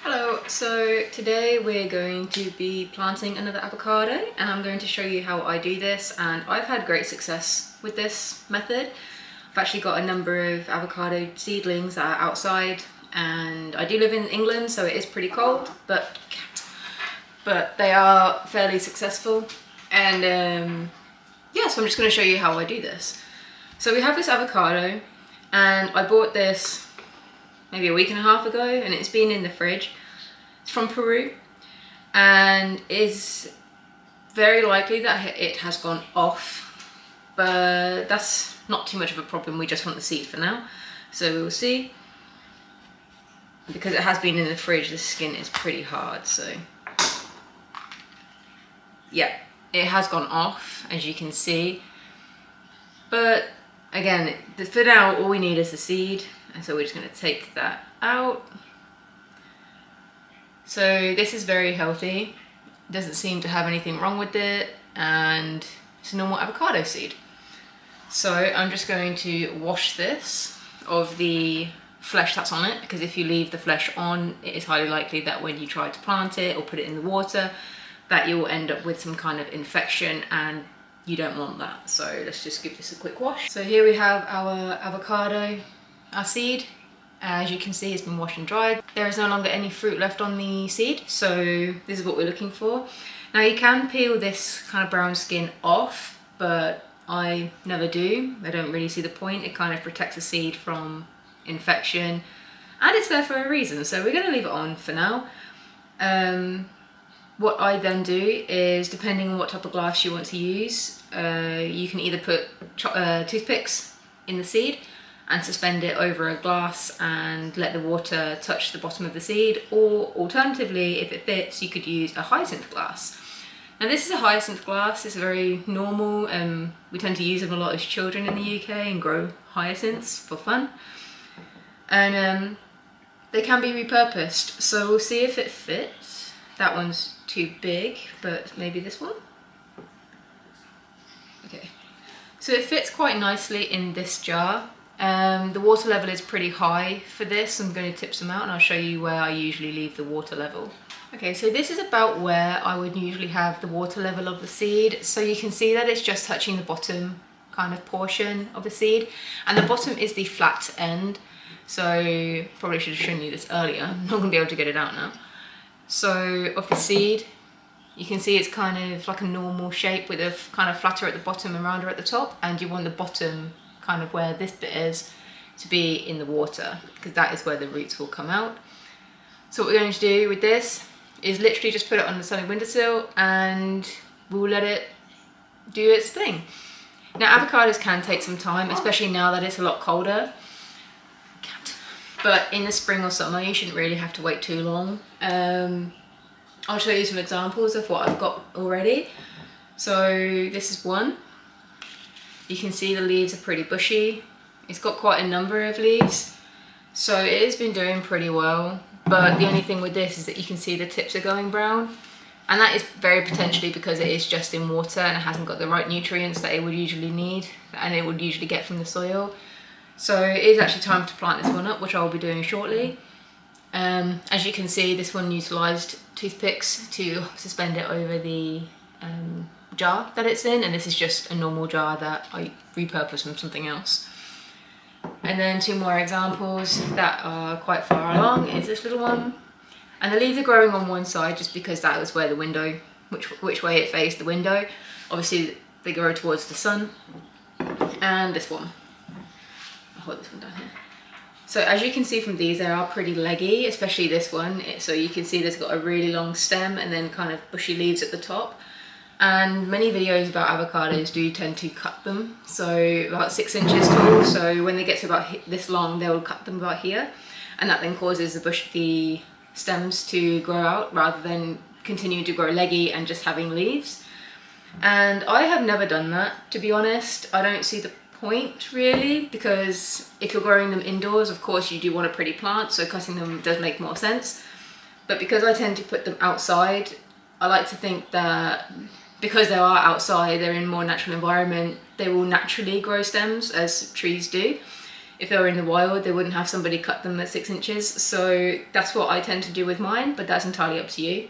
Hello, so today we're going to be planting another avocado and I'm going to show you how I do this, and I've had great success with this method. I've actually got a number of avocado seedlings that are outside, and I do live in England so it is pretty cold, but they are fairly successful. And yeah, so I'm just going to show you how I do this. So we have this avocado and I bought this maybe a week and a half ago and it's been in the fridge. It's from Peru and is very likely that it has gone off, but that's not too much of a problem. We just want the seed for now, so we'll see. Because it has been in the fridge, the skin is pretty hard, so yeah, it has gone off as you can see, but again, for now all we need is the seed, and so we're just going to take that out. So this is very healthy, doesn't seem to have anything wrong with it, and it's a normal avocado seed. So I'm just going to wash this of the flesh that's on it, because if you leave the flesh on, it is highly likely that when you try to plant it or put it in the water, that you will end up with some kind of infection, and you don't want that. So let's just give this a quick wash. So here we have our avocado, our seed. As you can see, it's been washed and dried. There is no longer any fruit left on the seed, so this is what we're looking for. Now you can peel this kind of brown skin off, but I never do. I don't really see the point. It kind of protects the seed from infection, and it's there for a reason, so we're going to leave it on for now. What I then do is, depending on what type of glass you want to use, you can either put toothpicks in the seed and suspend it over a glass and let the water touch the bottom of the seed, or alternatively, if it fits, you could use a hyacinth glass. Now this is a hyacinth glass, it's very normal, we tend to use them a lot as children in the UK and grow hyacinths for fun. And they can be repurposed, so we'll see if it fits. That one's too big, but maybe this one? Okay, so it fits quite nicely in this jar. The water level is pretty high for this. I'm going to tip some out and I'll show you where I usually leave the water level. Okay, so this is about where I would usually have the water level of the seed. So you can see that it's just touching the bottom kind of portion of the seed, and the bottom is the flat end. So probably should have shown you this earlier. I'm not going to be able to get it out now. So of the seed, you can see it's kind of like a normal shape with a kind of flatter at the bottom and rounder at the top, and you want the bottom, kind of where this bit is, to be in the water, because that is where the roots will come out. So what we're going to do with this is literally just put it on the sunny windowsill and we'll let it do its thing. Now avocados can take some time, especially now that it's a lot colder. But in the spring or summer, you shouldn't really have to wait too long. I'll show you some examples of what I've got already. So this is one. You can see the leaves are pretty bushy. It's got quite a number of leaves, so it has been doing pretty well. But the only thing with this is that you can see the tips are going brown, and that is very potentially because it is just in water and it hasn't got the right nutrients that it would usually need and it would usually get from the soil. So it is actually time to plant this one up, which I will be doing shortly. As you can see, this one utilised toothpicks to suspend it over the jar that it's in, and this is just a normal jar that I repurposed from something else. And then two more examples that are quite far along is this little one, and the leaves are growing on one side just because that was where the window, which way it faced the window. Obviously they grow towards the sun. And this one, I'll hold this one down here. So as you can see from these, they are pretty leggy, especially this one. So you can see there's got a really long stem and then kind of bushy leaves at the top. And many videos about avocados do tend to cut them, so about 6 inches tall. So when they get to about this long, they will cut them about here, and that then causes the stems to grow out rather than continuing to grow leggy and just having leaves. And I have never done that, to be honest. I don't see the point really, because if you're growing them indoors, of course you do want a pretty plant, so cutting them does make more sense. But because I tend to put them outside, I like to think that because they are outside, they're in a more natural environment, they will naturally grow stems as trees do. if they were in the wild, they wouldn't have somebody cut them at 6 inches. So that's what I tend to do with mine, but that's entirely up to you.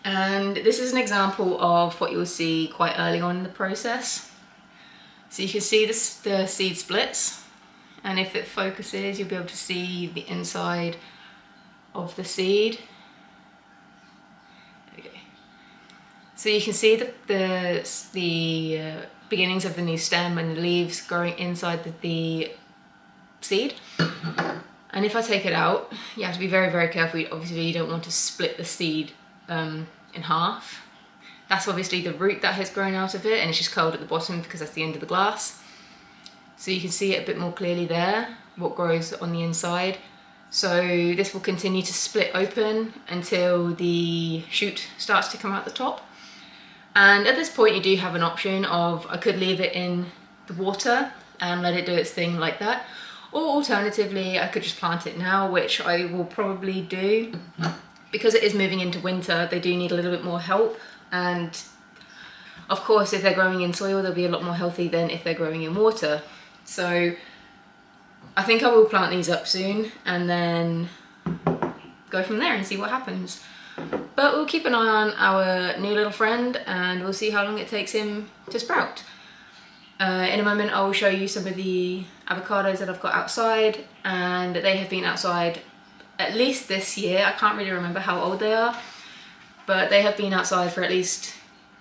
And this is an example of what you'll see quite early on in the process. So you can see this, the seed splits, and if it focuses, you'll be able to see the inside of the seed. Okay. So you can see the beginnings of the new stem and the leaves growing inside the seed. And if I take it out, you have to be very, very careful. Obviously, you don't want to split the seed in half. That's obviously the root that has grown out of it, and it's just curled at the bottom because that's the end of the glass. So you can see it a bit more clearly there, what grows on the inside. So this will continue to split open until the shoot starts to come out the top. And at this point you do have an option of, I could leave it in the water and let it do its thing like that. Or alternatively, I could just plant it now, which I will probably do. Because it is moving into winter, they do need a little bit more help. And of course, if they're growing in soil, they'll be a lot more healthy than if they're growing in water. So I think I will plant these up soon and then go from there and see what happens. But we'll keep an eye on our new little friend and we'll see how long it takes him to sprout. In a moment I will show you some of the avocados that I've got outside, and they have been outside at least this year. I can't really remember how old they are, but they have been outside for at least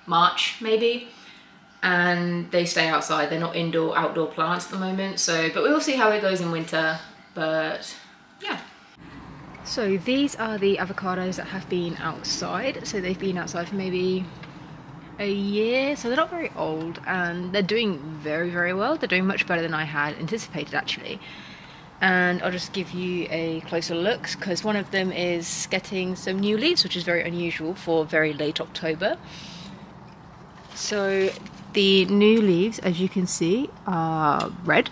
March maybe, and they stay outside. They're not outdoor plants at the moment, so but we will see how it goes in winter. But yeah. So these are the avocados that have been outside. So they've been outside for maybe a year, so they're not very old, and they're doing very, very well. They're doing much better than I had anticipated, actually. And I'll just give you a closer look, because one of them is getting some new leaves, which is very unusual for very late October. So the new leaves, as you can see, are red.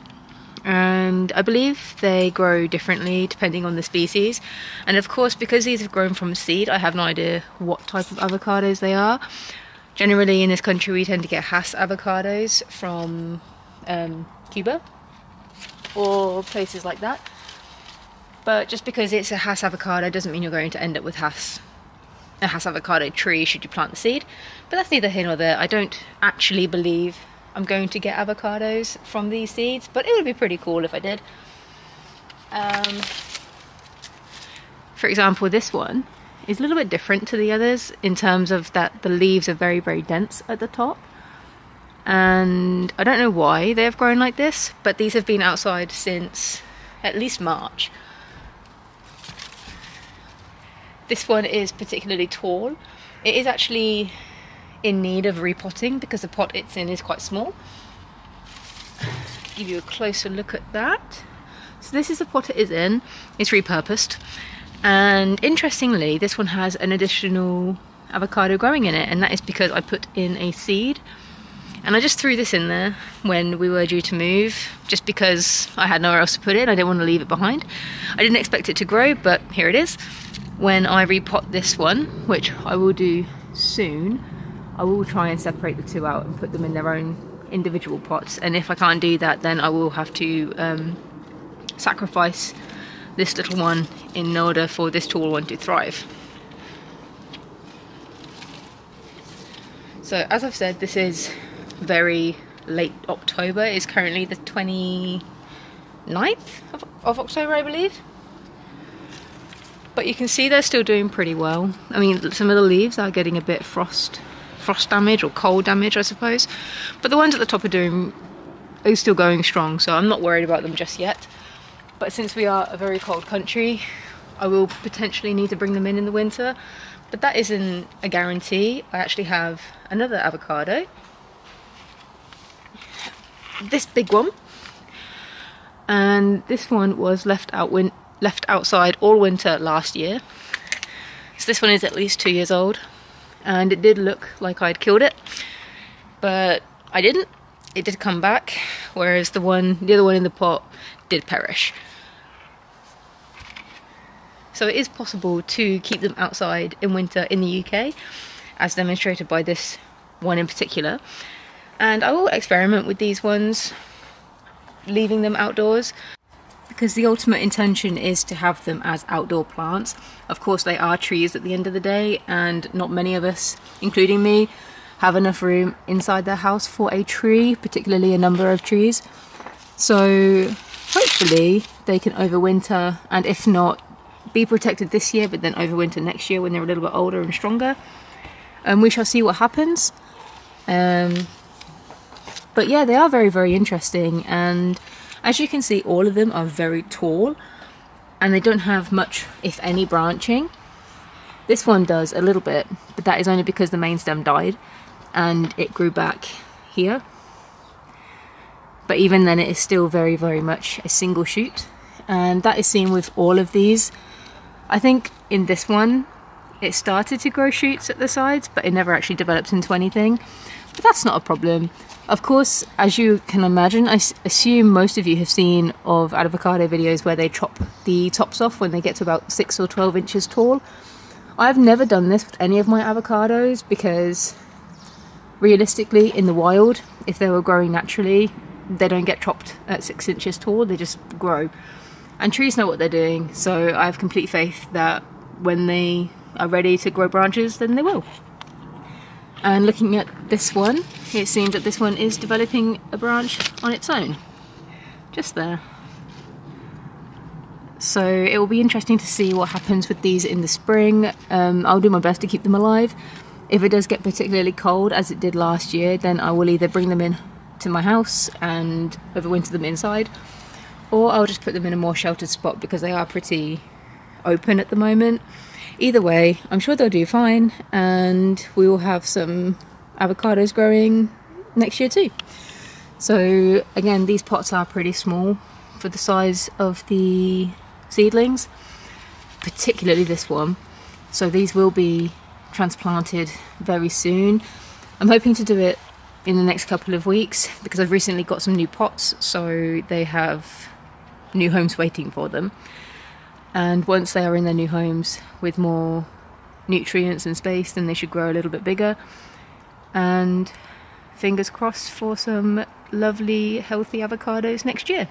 And I believe they grow differently depending on the species. And of course, because these have grown from seed, I have no idea what type of avocados they are. Generally in this country we tend to get Hass avocados from Cuba or places like that. But just because it's a Hass avocado doesn't mean you're going to end up with a Hass avocado tree should you plant the seed. But that's neither here nor there. I don't actually believe I'm going to get avocados from these seeds, but it would be pretty cool if I did. For example, this one is a little bit different to the others in terms of that the leaves are very, very dense at the top. And I don't know why they have grown like this, but these have been outside since at least March. This one is particularly tall. It is actually in need of repotting because the pot it's in is quite small. Give you a closer look at that. So this is the pot it is in. It's repurposed, and interestingly this one has an additional avocado growing in it, and that is because I put in a seed, and I just threw this in there when we were due to move just because I had nowhere else to put it. I didn't want to leave it behind. I didn't expect it to grow, but here it is. When I repot this one, which I will do soon, I will try and separate the two out and put them in their own individual pots, and if I can't do that then I will have to sacrifice this little one in order for this tall one to thrive. So as I've said, this is very late October. It's currently the 29th of October, I believe. But you can see they're still doing pretty well. I mean, some of the leaves are getting a bit frost damage or cold damage, I suppose, but the ones at the top are still going strong, so I'm not worried about them just yet. But since we are a very cold country, I will potentially need to bring them in the winter, but that isn't a guarantee. I actually have another avocado, this big one, and this one was left outside all winter last year. So this one is at least 2 years old, and it did look like I'd killed it, but I didn't. It did come back, whereas the other one in the pot did perish. So it is possible to keep them outside in winter in the UK, as demonstrated by this one in particular. And I will experiment with these ones leaving them outdoors, because the ultimate intention is to have them as outdoor plants. Of course, they are trees at the end of the day, and not many of us, including me, have enough room inside their house for a tree, particularly a number of trees. So hopefully they can overwinter, and if not, be protected this year, but then overwinter next year when they're a little bit older and stronger. And we shall see what happens. But yeah, they are very, very interesting, and as you can see, all of them are very tall and they don't have much, if any, branching. This one does a little bit, but that is only because the main stem died and it grew back here. But even then, it is still very, very much a single shoot, and that is seen with all of these. I think in this one it started to grow shoots at the sides, but it never actually developed into anything. But that's not a problem. Of course, as you can imagine, I assume most of you have seen of avocado videos where they chop the tops off when they get to about 6 or 12 inches tall. I've never done this with any of my avocados because realistically, in the wild, if they were growing naturally, they don't get chopped at 6 inches tall, they just grow. And trees know what they're doing, so I have complete faith that when they are ready to grow branches, then they will. And looking at this one, it seems that this one is developing a branch on its own, just there. So it will be interesting to see what happens with these in the spring. I'll do my best to keep them alive. If it does get particularly cold, as it did last year, then I will either bring them in to my house and overwinter them inside, or I'll just put them in a more sheltered spot because they are pretty open at the moment. Either way, I'm sure they'll do fine, and we will have some avocados growing next year too. So again, these pots are pretty small for the size of the seedlings, particularly this one. So these will be transplanted very soon. I'm hoping to do it in the next couple of weeks because I've recently got some new pots, so they have new homes waiting for them. And once they are in their new homes with more nutrients and space, then they should grow a little bit bigger. And fingers crossed for some lovely, healthy avocados next year.